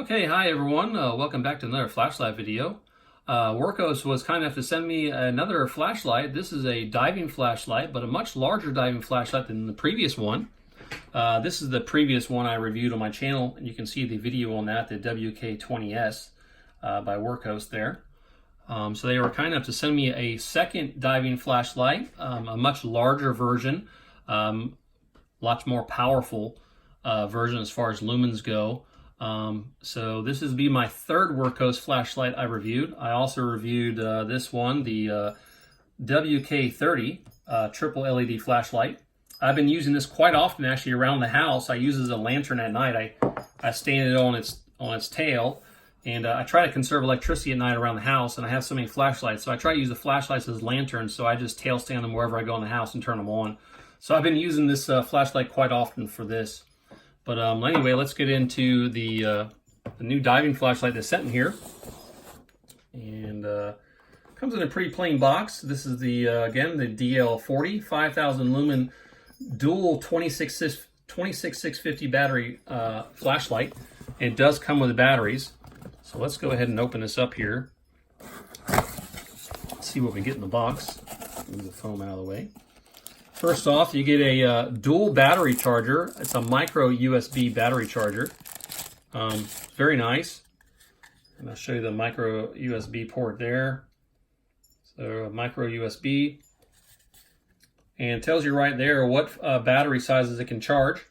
Okay, hi everyone. Welcome back to another flashlight video. Wurkkos was kind enough to send me another flashlight. This is a diving flashlight, but a much larger diving flashlight than the previous one. This is the previous one I reviewed on my channel, and you can see the video on that, the WK20S by Wurkkos there. So they were kind enough to send me a second diving flashlight, a much larger version, lots more powerful version as far as lumens go. So this is be my third Wurkkos flashlight I reviewed. I also reviewed this one, the WK30 triple LED flashlight. I've been using this quite often actually around the house. I use it as a lantern at night. I stand it on its tail, and I try to conserve electricity at night around the house, and I have so many flashlights, so I try to use the flashlights as lanterns, so I just tail stand them wherever I go in the house and turn them on. So I've been using this flashlight quite often for this. But anyway, let's get into the new diving flashlight that's sent in here. And comes in a pretty plain box. This is the, again, the DL40 5000 lumen dual 26650 battery flashlight. It does come with the batteries. So let's go ahead and open this up here. Let's see what we get in the box. Move the foam out of the way. First off, you get a dual battery charger. It's a micro USB battery charger. Very nice. And I'll show you the micro USB port there. So micro USB. And it tells you right there what battery sizes it can charge.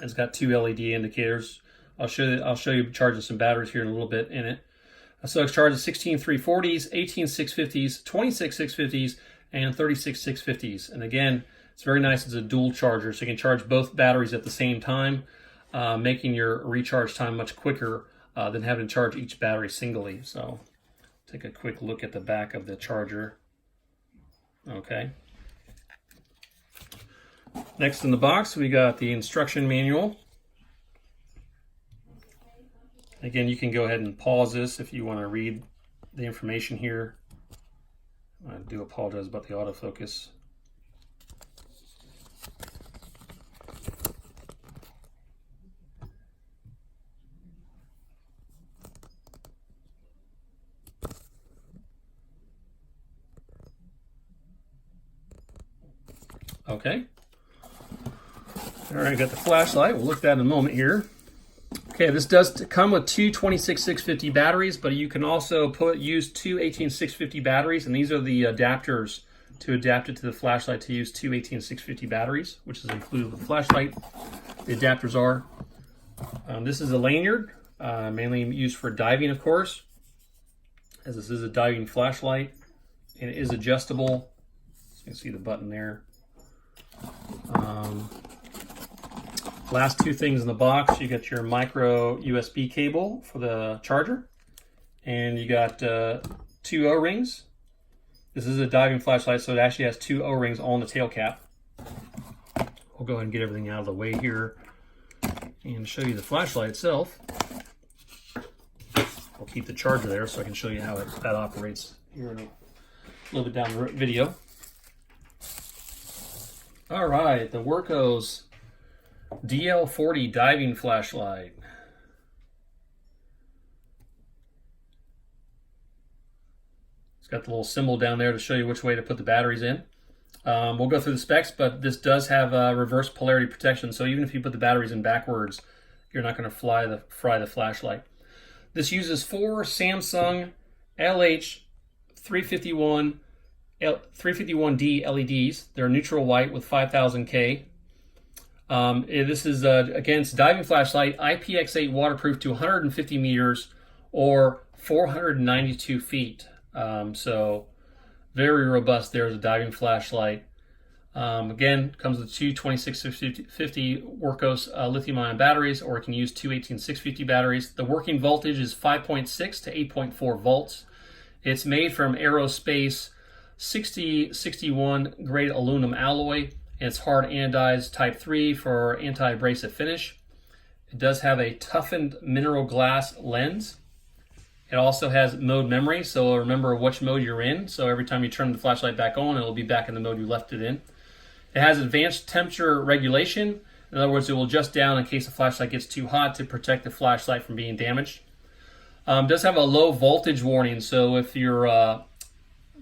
It's got two LED indicators. I'll show you charging some batteries here in a little bit in it. So it charges 16 340s, 18 650s, 26 650s, and 36 650s. And again, it's very nice. It's a dual charger, so you can charge both batteries at the same time, making your recharge time much quicker than having to charge each battery singly. So take a quick look at the back of the charger. Okay. Next in the box, we got the instruction manual. Again, you can go ahead and pause this if you want to read the information here. I do apologize about the autofocus. Okay. All right, got the flashlight. We'll look at that in a moment here. Okay, this does come with two 26650 batteries, but you can also use two 18650 batteries, and these are the adapters to adapt it to the flashlight to use two 18650 batteries, which is included with the flashlight. The adapters are. This is a lanyard, mainly used for diving, of course, as this is a diving flashlight, and it is adjustable. So you can see the button there. Last two things in the box, you got your micro USB cable for the charger, and you got two O-rings. This is a diving flashlight, so it actually has two O-rings on the tail cap. We'll go ahead and get everything out of the way here and show you the flashlight itself. I'll keep the charger there so I can show you how that operates here in a little bit down the video. All right, the Wurkkos DL40 Diving Flashlight. It's got the little symbol down there to show you which way to put the batteries in. We'll go through the specs, but this does have reverse polarity protection, so even if you put the batteries in backwards, you're not going to fry the flashlight. This uses four Samsung LH351D LEDs. They're neutral white with 5000K. This is, again, it's a diving flashlight, IPX8 Waterproof to 150 meters or 492 feet. So very robust there as a diving flashlight. Again, comes with two 26650 Wurkkos lithium-ion batteries, or it can use two 18650 batteries. The working voltage is 5.6 to 8.4 volts. It's made from aerospace 6061 grade aluminum alloy. It's hard anodized type 3 for anti-abrasive finish. It does have a toughened mineral glass lens. It also has mode memory, so it'll remember which mode you're in. So every time you turn the flashlight back on, it'll be back in the mode you left it in. It has advanced temperature regulation, In other words, it will adjust down in case the flashlight gets too hot to protect the flashlight from being damaged. Does have a low voltage warning, so if your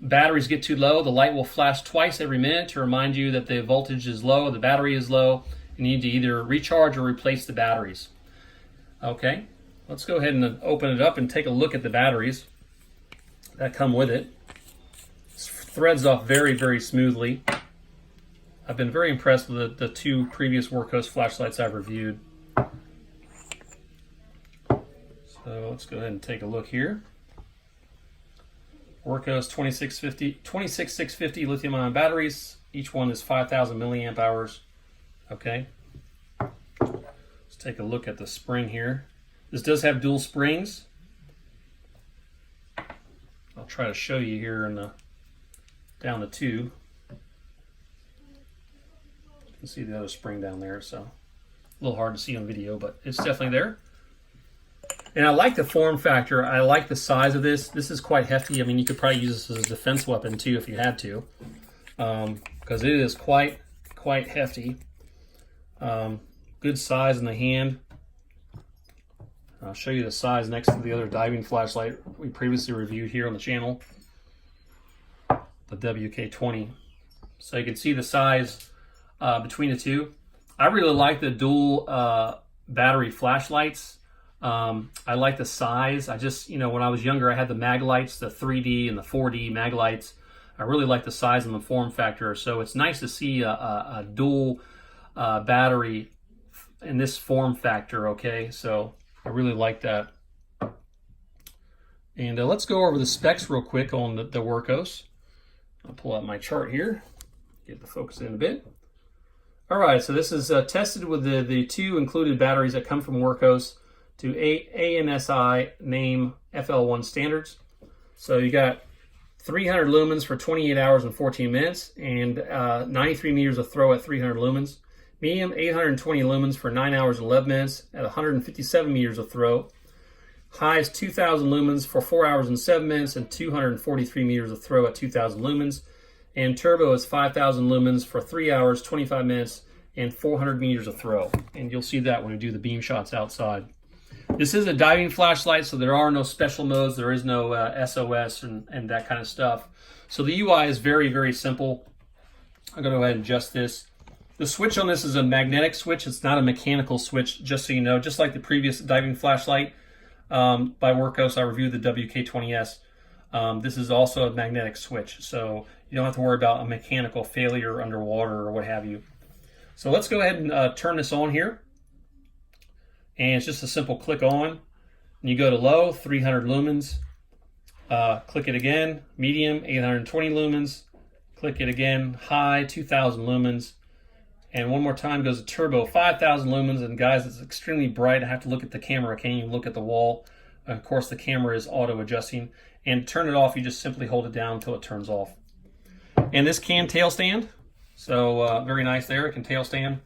batteries get too low, the light will flash twice every minute to remind you that the voltage is low, the battery is low, and you need to either recharge or replace the batteries. Okay, let's go ahead and open it up and take a look at the batteries that come with it. It threads off very, very smoothly. I've been very impressed with the two previous Wurkkos flashlights I've reviewed. So let's go ahead and take a look here. Wurkkos 26650 lithium-ion batteries. Each one is 5,000 milliamp hours. Okay. Let's take a look at the spring here. This does have dual springs. I'll try to show you here in down the tube. You can see the other spring down there, so a little hard to see on video, but it's definitely there. And I like the form factor. I like the size of this. This is quite hefty. I mean, you could probably use this as a defense weapon too if you had to, because it is quite hefty. Good size in the hand. I'll show you the size next to the other diving flashlight we previously reviewed here on the channel, the WK20. So you can see the size between the two. I really like the dual battery flashlights. I like the size. I just, when I was younger, I had the mag lights, the 3D and the 4D mag lights. I really like the size and the form factor. So it's nice to see a dual battery in this form factor. Okay, so I really like that. And let's go over the specs real quick on the Wurkkos. I'll pull out my chart here, get the focus in a bit. All right, so this is tested with the two included batteries that come from Wurkkos to ANSI name FL1 standards. So you got 300 lumens for 28 hours and 14 minutes and 93 meters of throw at 300 lumens. Medium, 820 lumens for 9 hours and 11 minutes at 157 meters of throw. High is 2,000 lumens for 4 hours and 7 minutes and 243 meters of throw at 2,000 lumens. And turbo is 5,000 lumens for 3 hours, 25 minutes, and 400 meters of throw. And you'll see that when we do the beam shots outside. This is a diving flashlight, so there are no special modes. There is no SOS and that kind of stuff. So the UI is very, very simple. I'm going to go ahead and adjust this. The switch on this is a magnetic switch. It's not a mechanical switch, just so you know. Just like the previous diving flashlight by Wurkkos, I reviewed the WK20S. This is also a magnetic switch, so you don't have to worry about a mechanical failure underwater or what have you. So let's go ahead and turn this on here. And it's just a simple click on. And you go to low, 300 lumens. Click it again. Medium, 820 lumens. Click it again. High, 2,000 lumens. And one more time goes to turbo, 5,000 lumens. And guys, it's extremely bright. I have to look at the camera. I can't even look at the wall. Of course, the camera is auto adjusting. And turn it off, you just simply hold it down until it turns off. And this can tail stand. So very nice there. It can tail stand.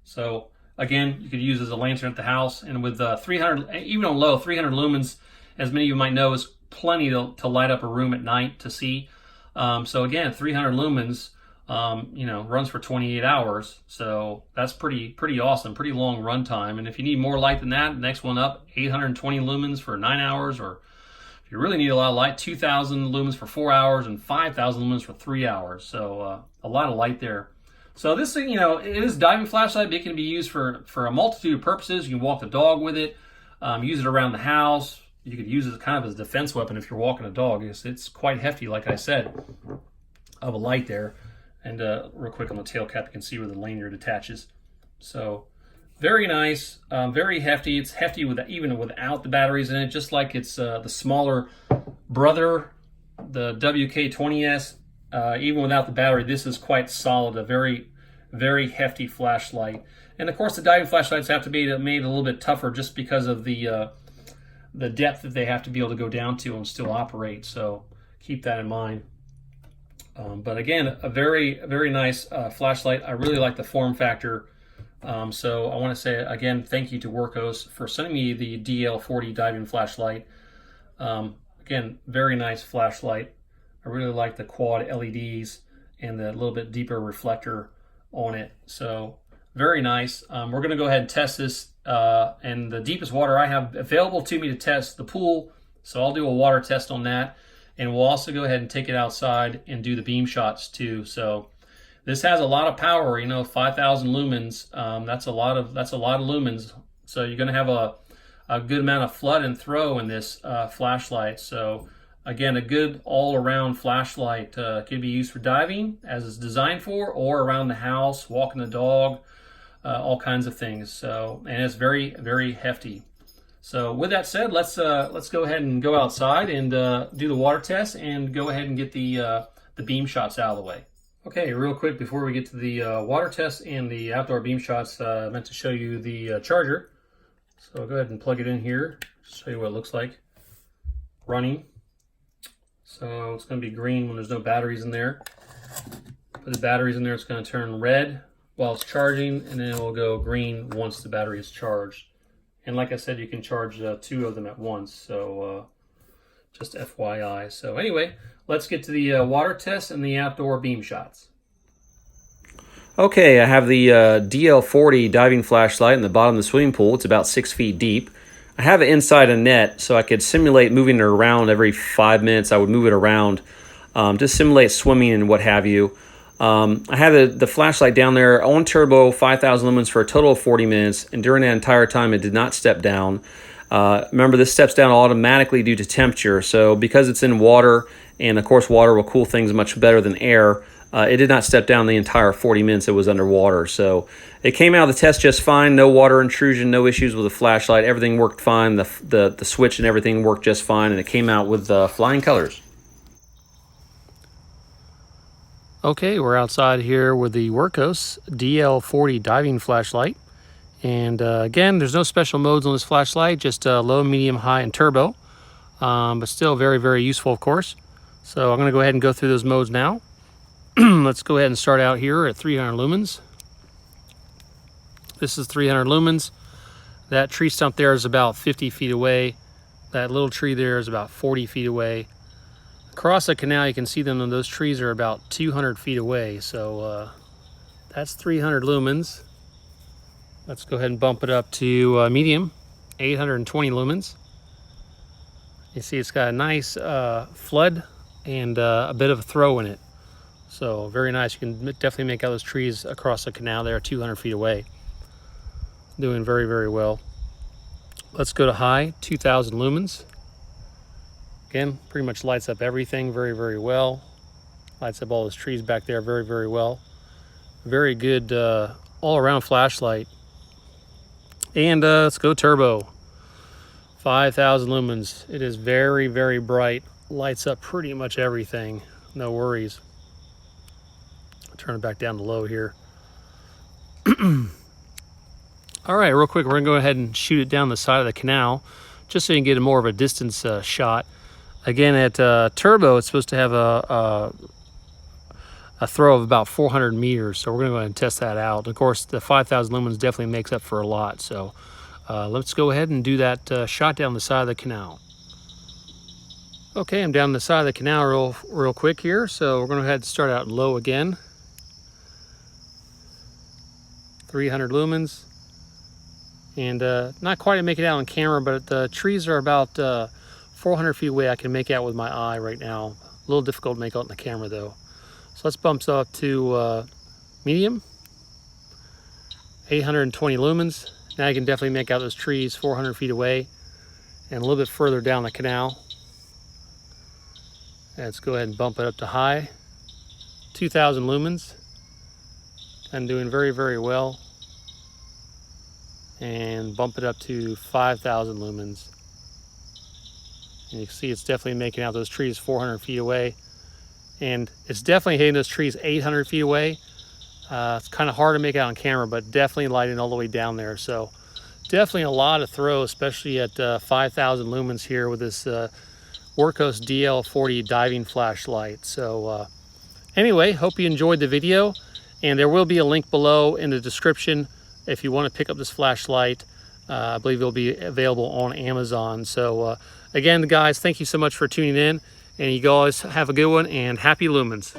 So again, you could use as a lantern at the house. And with 300, even on low, 300 lumens, as many of you might know, is plenty to light up a room at night to see. So again, 300 lumens, runs for 28 hours. So that's pretty awesome, pretty long run time. And if you need more light than that, the next one up, 820 lumens for 9 hours, or if you really need a lot of light, 2,000 lumens for 4 hours and 5,000 lumens for 3 hours. So a lot of light there. So this thing, it is a diving flashlight, but it can be used for a multitude of purposes. You can walk the dog with it, use it around the house. You could use it kind of as a defense weapon if you're walking a dog. It's quite hefty, like I said, of a light there. And real quick on the tail cap, you can see where the lanyard attaches. So very nice, very hefty. It's hefty even without the batteries in it, just like it's the smaller brother, the WK20S. Even without the battery, this is quite solid, a very, very hefty flashlight. And of course, the diving flashlights have to be made a little bit tougher just because of the depth that they have to be able to go down to and still operate. So keep that in mind. But again, a very, very nice flashlight. I really like the form factor. So I want to say again, thank you to Wurkkos for sending me the DL40 Diving Flashlight. Again, very nice flashlight. I really like the quad LEDs and the little bit deeper reflector on it. So Very nice. We're going to go ahead and test this in the deepest water I have available to me to test, the pool. So I'll do a water test on that, and we'll also go ahead and take it outside and do the Beamshots too. So this has a lot of power, you know, 5,000 lumens. That's a lot of lumens. So you're going to have a good amount of flood and throw in this flashlight. So again, a good all-around flashlight. Could be used for diving, as it's designed for, or around the house, walking the dog, all kinds of things. So, and it's very, very hefty. So with that said, let's go ahead and go outside and do the water test and go ahead and get the Beamshots out of the way. Okay, real quick before we get to the water test and the outdoor Beamshots, I meant to show you the charger. So I'll go ahead and plug it in here, show you what it looks like running. So it's going to be green when there's no batteries in there. Put the batteries in there, it's going to turn red while it's charging, and then it will go green once the battery is charged. And like I said, you can charge 2 of them at once, so just FYI. So anyway, let's get to the water test and the outdoor Beamshots. Okay, I have the DL40 Diving Flashlight in the bottom of the swimming pool. It's about 6 feet deep. I have it inside a net, so I could simulate moving it around every 5 minutes. I would move it around to simulate swimming and what have you. I had the flashlight down there on turbo, 5,000 lumens for a total of 40 minutes, and during that entire time, it did not step down. Remember, this steps down automatically due to temperature, so because it's in water, and of course water will cool things much better than air, it did not step down the entire 40 minutes it was underwater. So it came out of the test just fine, no water intrusion, no issues with the flashlight, everything worked fine, the switch and everything worked just fine, and it came out with flying colors. Okay, we're outside here with the Wurkkos DL40 Diving Flashlight. And again, there's no special modes on this flashlight, just low, medium, high, and turbo. But still very, very useful, of course. So I'm going to go ahead and go through those modes now. Let's go ahead and start out here at 300 lumens. This is 300 lumens. That tree stump there is about 50 feet away. That little tree there is about 40 feet away. Across the canal, you can see them, and those trees are about 200 feet away. So that's 300 lumens. Let's go ahead and bump it up to medium, 820 lumens. You see it's got a nice flood and a bit of a throw in it. So very nice. You can definitely make out those trees across the canal there, 200 feet away. Doing very, very well. Let's go to high, 2,000 lumens. Again, pretty much lights up everything very, very well. Lights up all those trees back there very, very well. Very good all-around flashlight. And let's go turbo. 5,000 lumens. It is very, very bright. Lights up pretty much everything. No worries. Turn it back down to low here. All right, real quick, we're gonna go ahead and shoot it down the side of the canal just so you can get a more of a distance shot. Again, at turbo, it's supposed to have a throw of about 400 meters, so we're going to go ahead and test that out. Of course, the 5,000 lumens definitely makes up for a lot, so let's go ahead and do that shot down the side of the canal. Okay, I'm down the side of the canal real quick here, so we're going to go ahead and start out low again. 300 lumens, and not quite to make it out on camera, but the trees are about 400 feet away. I can make out with my eye right now. A little difficult to make out in the camera though. So let's bump up to medium, 820 lumens. Now you can definitely make out those trees 400 feet away and a little bit further down the canal. Let's go ahead and bump it up to high, 2,000 lumens. I'm doing very, very well. And bump it up to 5,000 lumens. And you can see it's definitely making out those trees 400 feet away. And it's definitely hitting those trees 800 feet away. It's kind of hard to make out on camera, but definitely lighting all the way down there. So definitely a lot of throw, especially at 5,000 lumens here with this Wurkkos DL40 Diving Flashlight. So anyway, hope you enjoyed the video. And there will be a link below in the description if you want to pick up this flashlight. I believe it'll be available on Amazon. So again, guys, thank you so much for tuning in, and you guys have a good one, and happy lumens.